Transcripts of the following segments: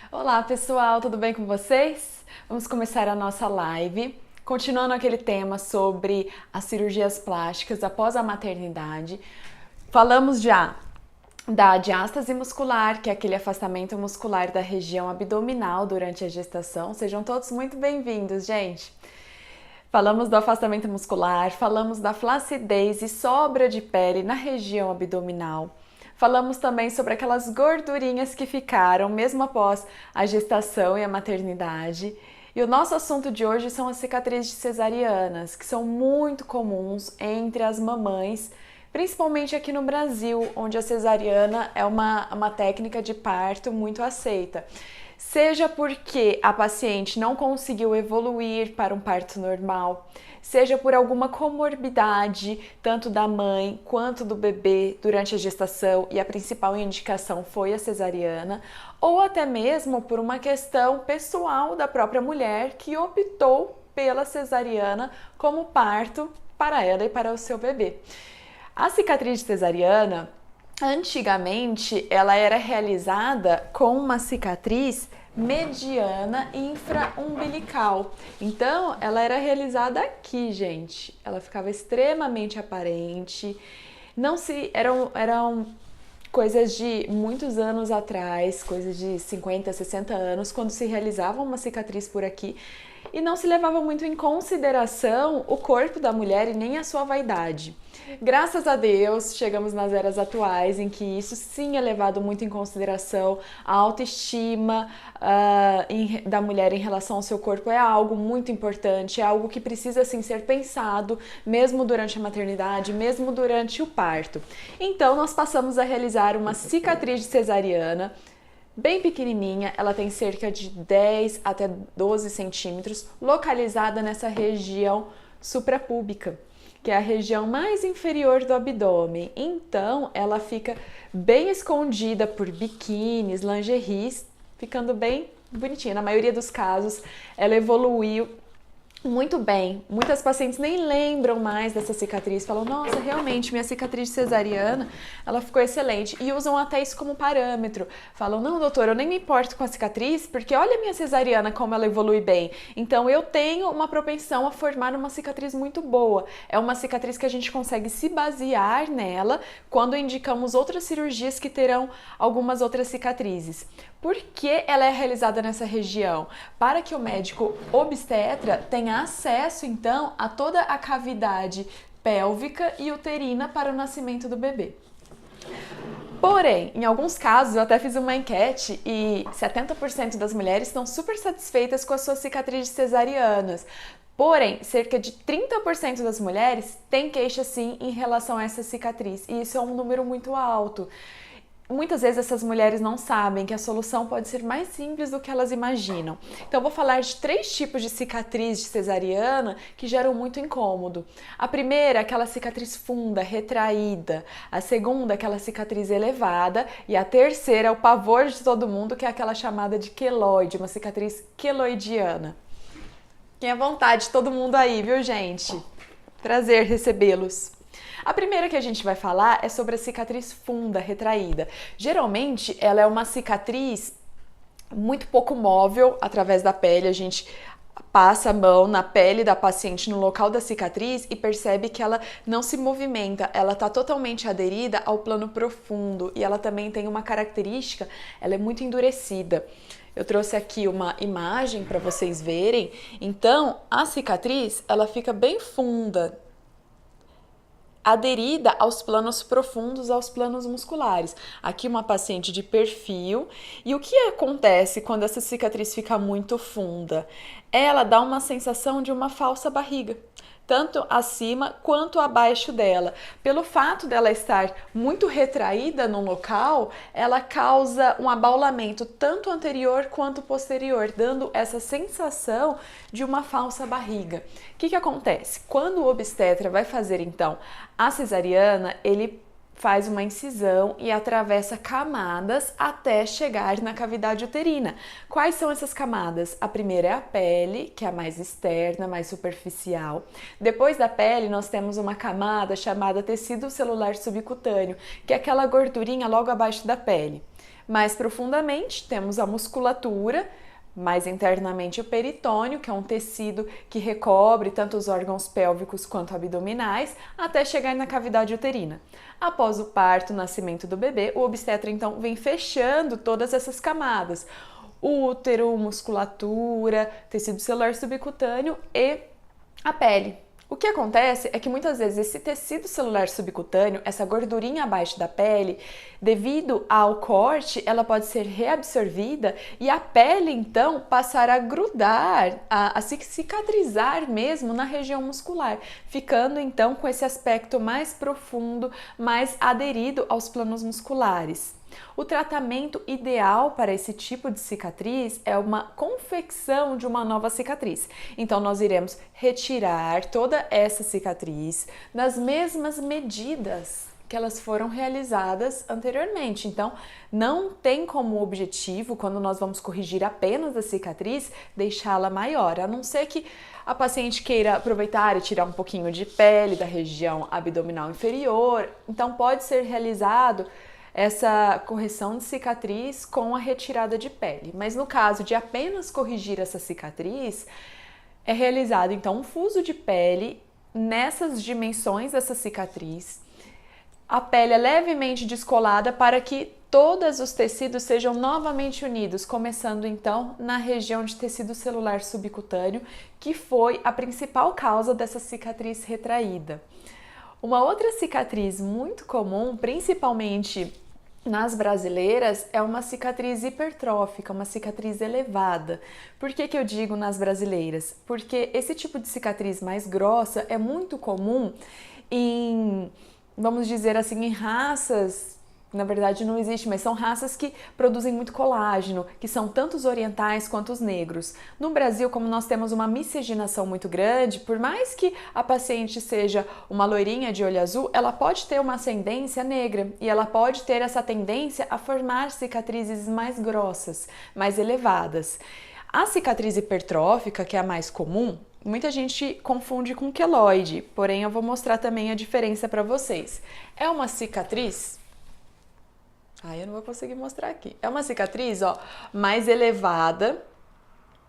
Olá pessoal, tudo bem com vocês? Vamos começar a nossa live, continuando aquele tema sobre as cirurgias plásticas após a maternidade. Falamos já da diástase muscular, que é aquele afastamento muscular da região abdominal durante a gestação. Sejam todos muito bem-vindos, gente! Falamos do afastamento muscular, falamos da flacidez e sobra de pele na região abdominal. Falamos também sobre aquelas gordurinhas que ficaram mesmo após a gestação e a maternidade. E o nosso assunto de hoje são as cicatrizes cesarianas, que são muito comuns entre as mamães, principalmente aqui no Brasil, onde a cesariana é uma técnica de parto muito aceita. Seja porque a paciente não conseguiu evoluir para um parto normal, seja por alguma comorbidade, tanto da mãe quanto do bebê durante a gestação, e a principal indicação foi a cesariana, ou até mesmo por uma questão pessoal da própria mulher que optou pela cesariana como parto para ela e para o seu bebê. A cicatriz cesariana, antigamente, ela era realizada com uma cicatriz mediana infraumbilical. Então, ela era realizada aqui, gente. Ela ficava extremamente aparente. Não se eram coisas de muitos anos atrás, coisas de 50, 60 anos, quando se realizava uma cicatriz por aqui e não se levava muito em consideração o corpo da mulher e nem a sua vaidade. Graças a Deus, chegamos nas eras atuais em que isso sim é levado muito em consideração. A autoestima da mulher em relação ao seu corpo é algo muito importante, é algo que precisa sim ser pensado, mesmo durante a maternidade, mesmo durante o parto. Então, nós passamos a realizar uma cicatriz cesariana, bem pequenininha, ela tem cerca de 10 até 12 centímetros, localizada nessa região suprapúbica, que é a região mais inferior do abdômen. Então, ela fica bem escondida por biquínis, lingeries, ficando bem bonitinha. Na maioria dos casos, ela evoluiu muito bem. Muitas pacientes nem lembram mais dessa cicatriz, falam, nossa, realmente, minha cicatriz cesariana, ela ficou excelente, e usam até isso como parâmetro. Falam, não, doutor, eu nem me importo com a cicatriz, porque olha a minha cesariana como ela evolui bem. Então, eu tenho uma propensão a formar uma cicatriz muito boa. É uma cicatriz que a gente consegue se basear nela quando indicamos outras cirurgias que terão algumas outras cicatrizes. Por que ela é realizada nessa região? Para que o médico obstetra tenha acesso, então, a toda a cavidade pélvica e uterina para o nascimento do bebê. Porém, em alguns casos, eu até fiz uma enquete e 70% das mulheres estão super satisfeitas com as suas cicatrizes cesarianas. Porém, cerca de 30% das mulheres têm queixa sim em relação a essa cicatriz, e isso é um número muito alto. Muitas vezes essas mulheres não sabem que a solução pode ser mais simples do que elas imaginam. Então, eu vou falar de 3 tipos de cicatriz de cesariana que geram muito incômodo. A primeira, aquela cicatriz funda, retraída. A segunda, aquela cicatriz elevada. E a terceira, o pavor de todo mundo, que é aquela chamada de queloide, uma cicatriz queloidiana. Fiquem à vontade, todo mundo aí, viu, gente? Prazer recebê-los. A primeira que a gente vai falar é sobre a cicatriz funda, retraída. Geralmente, ela é uma cicatriz muito pouco móvel através da pele. A gente passa a mão na pele da paciente no local da cicatriz e percebe que ela não se movimenta, ela está totalmente aderida ao plano profundo, e ela também tem uma característica, ela é muito endurecida. Eu trouxe aqui uma imagem para vocês verem. Então, a cicatriz, ela fica bem funda, aderida aos planos profundos, aos planos musculares. Aqui uma paciente de perfil. E o que acontece quando essa cicatriz fica muito funda? Ela dá uma sensação de uma falsa barriga, tanto acima quanto abaixo dela. Pelo fato dela estar muito retraída no local, ela causa um abaulamento tanto anterior quanto posterior, dando essa sensação de uma falsa barriga. O que acontece? Quando o obstetra vai fazer então a cesariana, ele faz uma incisão e atravessa camadas até chegar na cavidade uterina. Quais são essas camadas? A primeira é a pele, que é a mais externa, mais superficial. Depois da pele, nós temos uma camada chamada tecido celular subcutâneo, que é aquela gordurinha logo abaixo da pele. Mais profundamente, temos a musculatura, mais internamente o peritônio, que é um tecido que recobre tanto os órgãos pélvicos quanto abdominais, até chegar na cavidade uterina. Após o parto, o nascimento do bebê, o obstetra então vem fechando todas essas camadas: útero, musculatura, tecido celular subcutâneo e a pele. O que acontece é que muitas vezes esse tecido celular subcutâneo, essa gordurinha abaixo da pele, devido ao corte, ela pode ser reabsorvida e a pele então passar a grudar, a se cicatrizar mesmo na região muscular, ficando então com esse aspecto mais profundo, mais aderido aos planos musculares. O tratamento ideal para esse tipo de cicatriz é uma confecção de uma nova cicatriz. Então, nós iremos retirar toda essa cicatriz nas mesmas medidas que elas foram realizadas anteriormente. Então, não tem como objetivo, quando nós vamos corrigir apenas a cicatriz, deixá-la maior, a não ser que a paciente queira aproveitar e tirar um pouquinho de pele da região abdominal inferior. Então, pode ser realizado essa correção de cicatriz com a retirada de pele. Mas no caso de apenas corrigir essa cicatriz, é realizado então um fuso de pele nessas dimensões dessa cicatriz. A pele é levemente descolada para que todos os tecidos sejam novamente unidos, começando então na região de tecido celular subcutâneo, que foi a principal causa dessa cicatriz retraída. Uma outra cicatriz muito comum, principalmente nas brasileiras, é uma cicatriz hipertrófica, uma cicatriz elevada. Por que eu digo nas brasileiras? Porque esse tipo de cicatriz mais grossa é muito comum em, vamos dizer assim, em raças. Na verdade não existe, mas são raças que produzem muito colágeno, que são tanto os orientais quanto os negros. No Brasil, como nós temos uma miscigenação muito grande, por mais que a paciente seja uma loirinha de olho azul, ela pode ter uma ascendência negra e ela pode ter essa tendência a formar cicatrizes mais grossas, mais elevadas. A cicatriz hipertrófica, que é a mais comum, muita gente confunde com queloide, porém eu vou mostrar também a diferença para vocês. É uma cicatriz... eu não vou conseguir mostrar aqui. É uma cicatriz, mais elevada,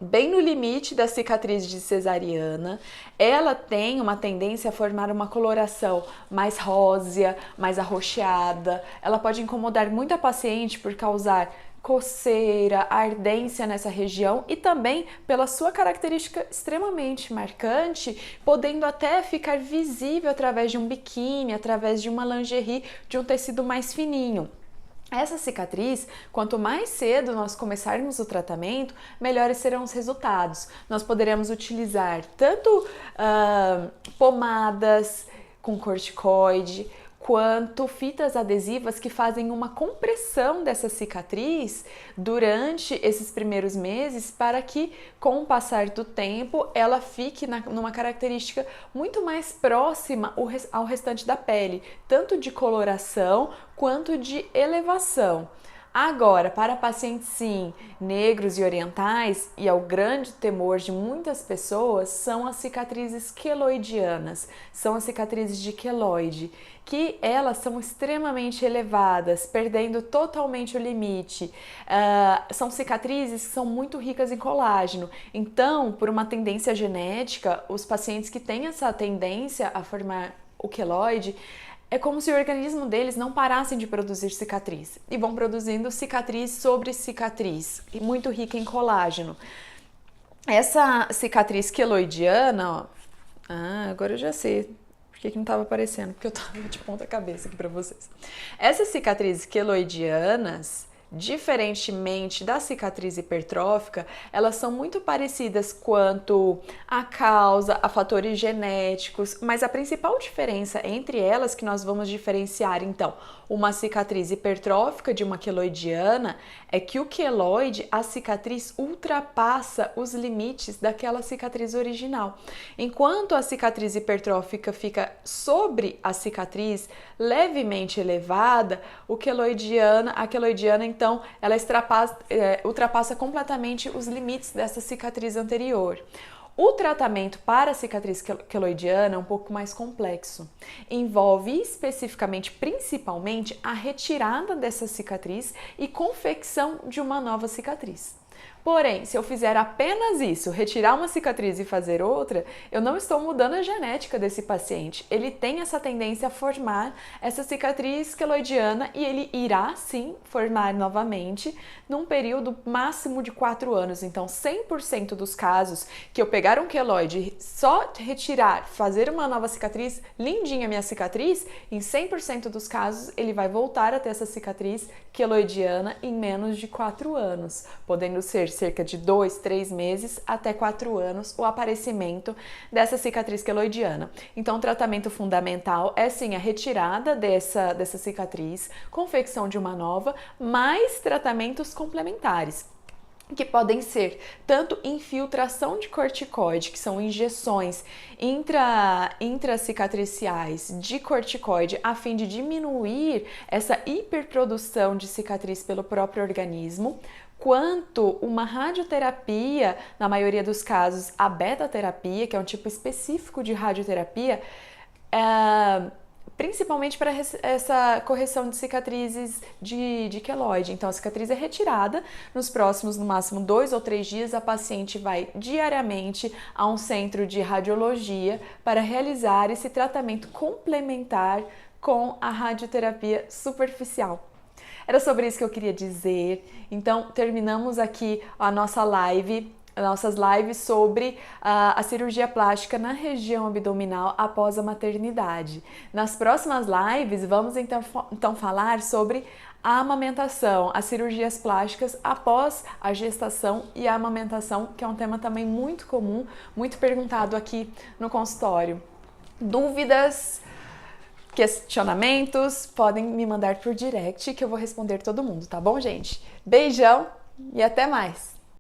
bem no limite da cicatriz de cesariana. Ela tem uma tendência a formar uma coloração mais rósea, mais arroxeada. Ela pode incomodar muito a paciente por causar coceira, ardência nessa região e também pela sua característica extremamente marcante, podendo até ficar visível através de um biquíni, através de uma lingerie, de um tecido mais fininho. Essa cicatriz, quanto mais cedo nós começarmos o tratamento, melhores serão os resultados. Nós poderemos utilizar tanto pomadas com corticoide, quanto fitas adesivas que fazem uma compressão dessa cicatriz durante esses primeiros meses para que, com o passar do tempo, ela fique numa característica muito mais próxima ao restante da pele, tanto de coloração quanto de elevação. Agora, para pacientes sim, negros e orientais, e é o grande temor de muitas pessoas, são as cicatrizes queloidianas, são as cicatrizes de queloide, que elas são extremamente elevadas, perdendo totalmente o limite. São cicatrizes que são muito ricas em colágeno, então, por uma tendência genética, os pacientes que têm essa tendência a formar o queloide, é como se o organismo deles não parassem de produzir cicatriz e vão produzindo cicatriz sobre cicatriz, muito rica em colágeno. Essa cicatriz queloidiana, agora eu já sei por que não estava aparecendo, porque eu estava de ponta cabeça aqui para vocês. Essas cicatrizes queloidianas, diferentemente da cicatriz hipertrófica, elas são muito parecidas quanto à causa, a fatores genéticos, mas a principal diferença entre elas, que nós vamos diferenciar então uma cicatriz hipertrófica de uma queloidiana, é que o queloide, a cicatriz ultrapassa os limites daquela cicatriz original. Enquanto a cicatriz hipertrófica fica sobre a cicatriz levemente elevada, a queloidiana então, ela ultrapassa completamente os limites dessa cicatriz anterior. O tratamento para a cicatriz queloidiana é um pouco mais complexo. Envolve especificamente, principalmente, a retirada dessa cicatriz e confecção de uma nova cicatriz. Porém, se eu fizer apenas isso, retirar uma cicatriz e fazer outra, eu não estou mudando a genética desse paciente. Ele tem essa tendência a formar essa cicatriz queloidiana e ele irá sim formar novamente num período máximo de 4 anos. Então, 100% dos casos que eu pegar um queloide, só retirar, fazer uma nova cicatriz, lindinha minha cicatriz, em 100% dos casos ele vai voltar a ter essa cicatriz queloidiana em menos de 4 anos, podendo ser cerca de 2, 3 meses até 4 anos o aparecimento dessa cicatriz queloidiana. Então, o tratamento fundamental é sim a retirada dessa cicatriz, confecção de uma nova, mais tratamentos complementares, que podem ser tanto infiltração de corticoide, que são injeções intracicatriciais de corticoide, a fim de diminuir essa hiperprodução de cicatriz pelo próprio organismo, quanto uma radioterapia, na maioria dos casos a beta-terapia, que é um tipo específico de radioterapia, principalmente para essa correção de cicatrizes de queloide. Então, a cicatriz é retirada, nos próximos, no máximo 2 ou 3 dias, a paciente vai diariamente a um centro de radiologia para realizar esse tratamento complementar com a radioterapia superficial. Era sobre isso que eu queria dizer. Então, terminamos aqui a nossa live, nossas lives sobre a cirurgia plástica na região abdominal após a maternidade. Nas próximas lives, vamos então falar sobre a amamentação, as cirurgias plásticas após a gestação e a amamentação, que é um tema também muito comum, muito perguntado aqui no consultório. Dúvidas, questionamentos, podem me mandar por direct que eu vou responder todo mundo, tá bom, gente? Beijão e até mais!